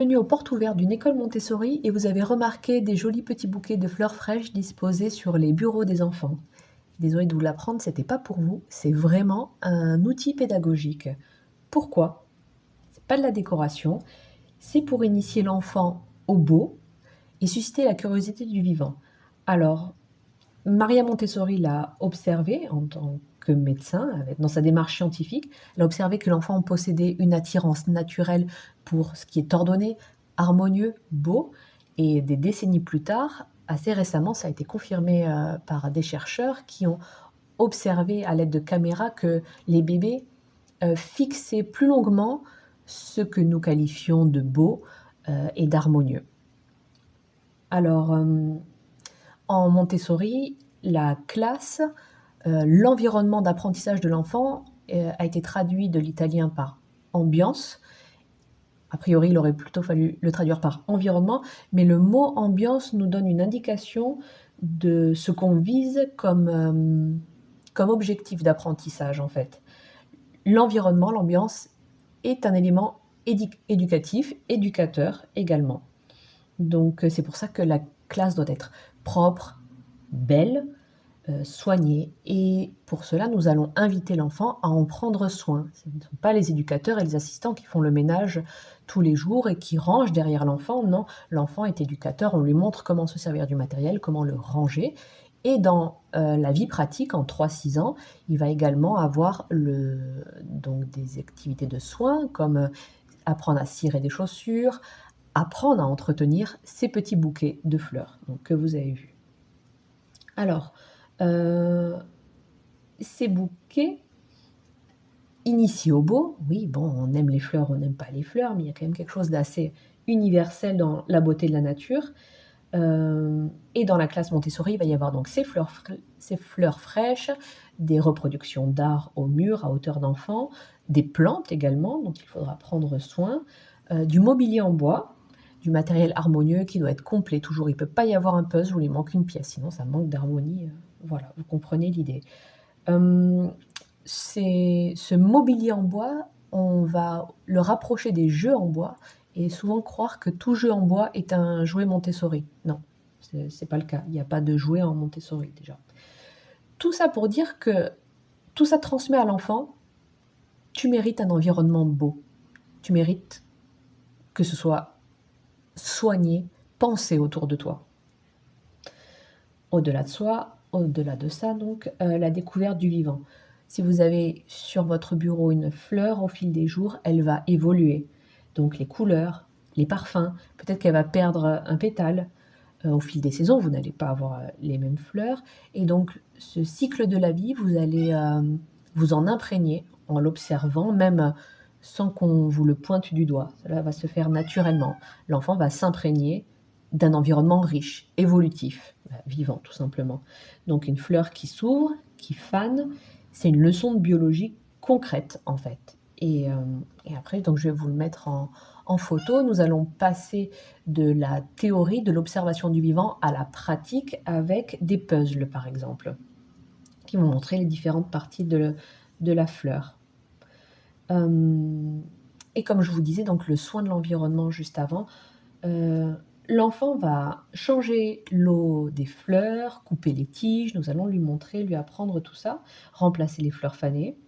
Venu aux portes ouvertes d'une école Montessori et vous avez remarqué des jolis petits bouquets de fleurs fraîches disposés sur les bureaux des enfants. Désolée de vous l'apprendre, c'était pas pour vous, c'est vraiment un outil pédagogique. Pourquoi? C'est pas de la décoration, c'est pour initier l'enfant au beau et susciter la curiosité du vivant. Alors, Maria Montessori l'a observé en tant que médecin, dans sa démarche scientifique. Elle a observé que l'enfant possédait une attirance naturelle pour ce qui est ordonné, harmonieux, beau. Et des décennies plus tard, assez récemment, ça a été confirmé par des chercheurs qui ont observé à l'aide de caméras que les bébés fixaient plus longuement ce que nous qualifions de beau et d'harmonieux. Alors, en Montessori, la classe, l'environnement d'apprentissage de l'enfant a été traduit de l'italien par ambiance. A priori, il aurait plutôt fallu le traduire par environnement, mais le mot ambiance nous donne une indication de ce qu'on vise comme objectif d'apprentissage en fait. L'environnement, l'ambiance est un élément éducatif, éducateur également. Donc c'est pour ça que la classe doit être propre, belle, soignée. Et pour cela, nous allons inviter l'enfant à en prendre soin. Ce ne sont pas les éducateurs et les assistants qui font le ménage tous les jours et qui rangent derrière l'enfant. Non, l'enfant est éducateur, on lui montre comment se servir du matériel, comment le ranger. Et dans la vie pratique, en 3-6 ans, il va également avoir donc des activités de soins comme apprendre à cirer des chaussures, apprendre à entretenir ces petits bouquets de fleurs donc, que vous avez vus. Alors, ces bouquets initient au beau, oui, bon, on aime les fleurs, on n'aime pas les fleurs, mais il y a quand même quelque chose d'assez universel dans la beauté de la nature. Et dans la classe Montessori, il va y avoir donc ces fleurs fraîches, des reproductions d'art au mur à hauteur d'enfant, des plantes également, dont il faudra prendre soin, du mobilier en bois, du matériel harmonieux qui doit être complet toujours. Il ne peut pas y avoir un puzzle où il manque une pièce, sinon ça manque d'harmonie. Voilà, vous comprenez l'idée. Ce mobilier en bois, on va le rapprocher des jeux en bois et souvent croire que tout jeu en bois est un jouet Montessori. Non, c'est pas le cas. Il n'y a pas de jouet en Montessori déjà. Tout ça pour dire que tout ça transmet à l'enfant, tu mérites un environnement beau. Tu mérites que ce soit soigné, pensé autour de toi. Au-delà de ça, donc, la découverte du vivant. Si vous avez sur votre bureau une fleur, au fil des jours, elle va évoluer. Donc les couleurs, les parfums, peut-être qu'elle va perdre un pétale. Au fil des saisons, vous n'allez pas avoir les mêmes fleurs. Et donc ce cycle de la vie, vous allez vous en imprégner en l'observant, même sans qu'on vous le pointe du doigt. Cela va se faire naturellement. L'enfant va s'imprégner d'un environnement riche, évolutif, vivant tout simplement. Donc une fleur qui s'ouvre, qui fane, c'est une leçon de biologie concrète en fait. Et après, donc je vais vous le mettre en photo. Nous allons passer de la théorie, de l'observation du vivant à la pratique avec des puzzles par exemple, qui vont montrer les différentes parties de la fleur. Et comme je vous disais, donc le soin de l'environnement juste avant, l'enfant va changer l'eau des fleurs, couper les tiges, nous allons lui montrer, lui apprendre tout ça, remplacer les fleurs fanées.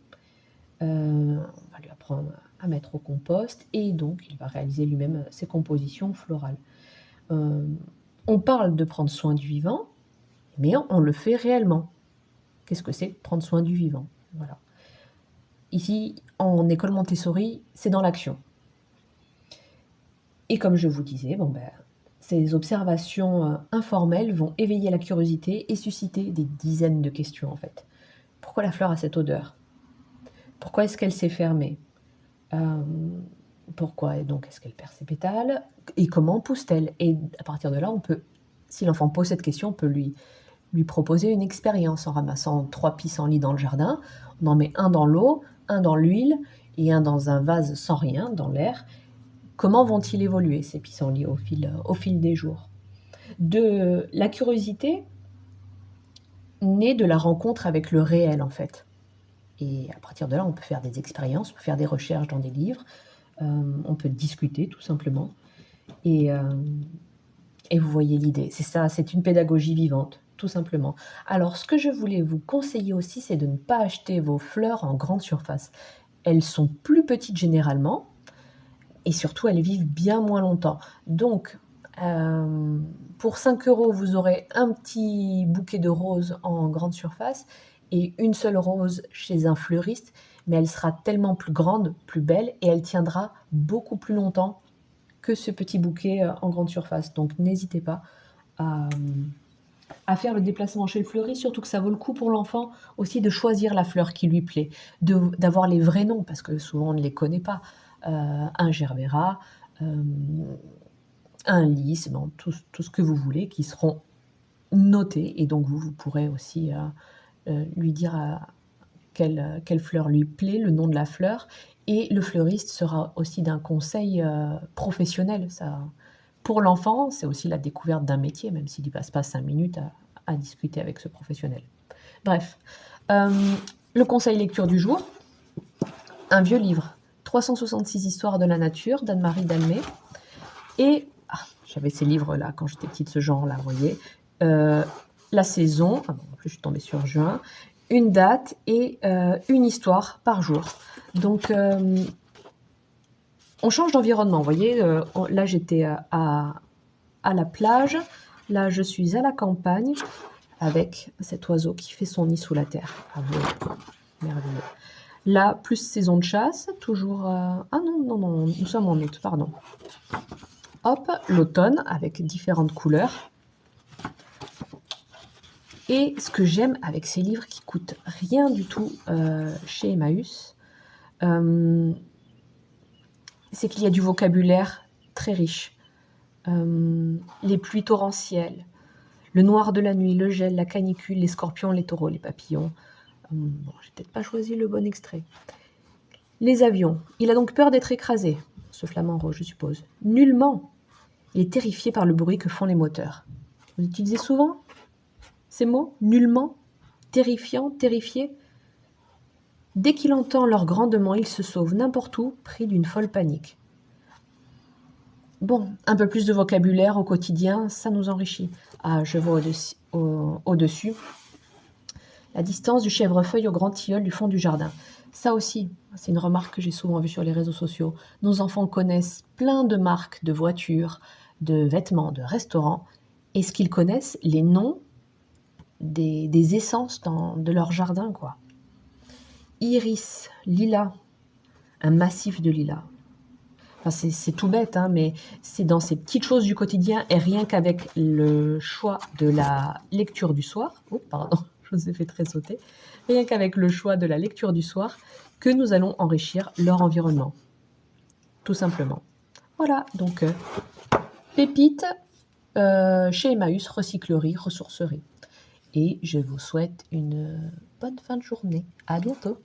On va lui apprendre à mettre au compost et donc il va réaliser lui-même ses compositions florales. On parle de prendre soin du vivant, mais on le fait réellement. Qu'est-ce que c'est prendre soin du vivant? Voilà. Ici, en école Montessori, c'est dans l'action. Et comme je vous disais, ces observations informelles vont éveiller la curiosité et susciter des dizaines de questions en fait. Pourquoi la fleur a cette odeur? Pourquoi est-ce qu'elle s'est fermée? Pourquoi donc est-ce qu'elle perd ses pétales? Et comment pousse-t-elle? Et à partir de là, si l'enfant pose cette question, on peut lui proposer une expérience en ramassant 3 pissenlits dans le jardin. On en met un dans l'eau, un dans l'huile et un dans un vase sans rien, dans l'air. Comment vont-ils évoluer ces pissenlits au fil des jours? De la curiosité naît de la rencontre avec le réel en fait. Et à partir de là, on peut faire des expériences, on peut faire des recherches dans des livres, on peut discuter tout simplement. Et, euh, et vous voyez l'idée, c'est ça, c'est une pédagogie vivante, tout simplement. Alors, ce que je voulais vous conseiller aussi, c'est de ne pas acheter vos fleurs en grande surface. Elles sont plus petites généralement, et surtout, elles vivent bien moins longtemps. Donc, pour 5 euros, vous aurez un petit bouquet de roses en grande surface et une seule rose chez un fleuriste, mais elle sera tellement plus grande, plus belle, et elle tiendra beaucoup plus longtemps que ce petit bouquet en grande surface. Donc, n'hésitez pas à faire le déplacement chez le fleuriste, surtout que ça vaut le coup pour l'enfant aussi de choisir la fleur qui lui plaît, d'avoir les vrais noms, parce que souvent on ne les connaît pas. Un gerbera, un lys, bon, tout ce que vous voulez, qui seront notés, et donc vous pourrez aussi lui dire quelle fleur lui plaît, le nom de la fleur, et le fleuriste sera aussi d'un conseil professionnel. Ça, pour l'enfant, c'est aussi la découverte d'un métier, même s'il n'y passe pas 5 minutes à discuter avec ce professionnel. Bref, le conseil lecture du jour, un vieux livre, 366 histoires de la nature, d'Anne-Marie Dalmé, et j'avais ces livres-là quand j'étais petite, ce genre-là, vous voyez, la saison, en plus je suis tombée sur juin, une date et une histoire par jour. Donc, on change d'environnement, vous voyez, là j'étais à la plage, là je suis à la campagne, avec cet oiseau qui fait son nid sous la terre. Ah oui, merveilleux. Là, plus saison de chasse, toujours... ah non, nous sommes en août, pardon. Hop, l'automne, avec différentes couleurs. Et ce que j'aime avec ces livres qui coûtent rien du tout chez Emmaüs, c'est qu'il y a du vocabulaire très riche. Les pluies torrentielles, le noir de la nuit, le gel, la canicule, les scorpions, les taureaux, les papillons. Bon, j'ai peut-être pas choisi le bon extrait. Les avions. Il a donc peur d'être écrasé, ce flamant rose, je suppose. Nullement. Il est terrifié par le bruit que font les moteurs. Vous utilisez souvent ces mots? Nullement, terrifiant, terrifié. Dès qu'il entend leur grandement, il se sauve n'importe où, pris d'une folle panique. Bon, un peu plus de vocabulaire au quotidien, ça nous enrichit. Ah, je vois au-dessus. La distance du chèvrefeuille au grand tilleul du fond du jardin. Ça aussi, c'est une remarque que j'ai souvent vue sur les réseaux sociaux. Nos enfants connaissent plein de marques de voitures, de vêtements, de restaurants. Est-ce qu'ils connaissent les noms des essences de leur jardin, quoi? Iris, lilas, un massif de lilas. Enfin, c'est tout bête, hein, mais c'est dans ces petites choses du quotidien, et rien qu'avec le choix de la lecture du soir, oh pardon, je vous ai fait très sauter, rien qu'avec le choix de la lecture du soir, que nous allons enrichir leur environnement, tout simplement. Voilà, donc pépites chez Emmaüs, recyclerie, ressourcerie. Et je vous souhaite une bonne fin de journée. À bientôt.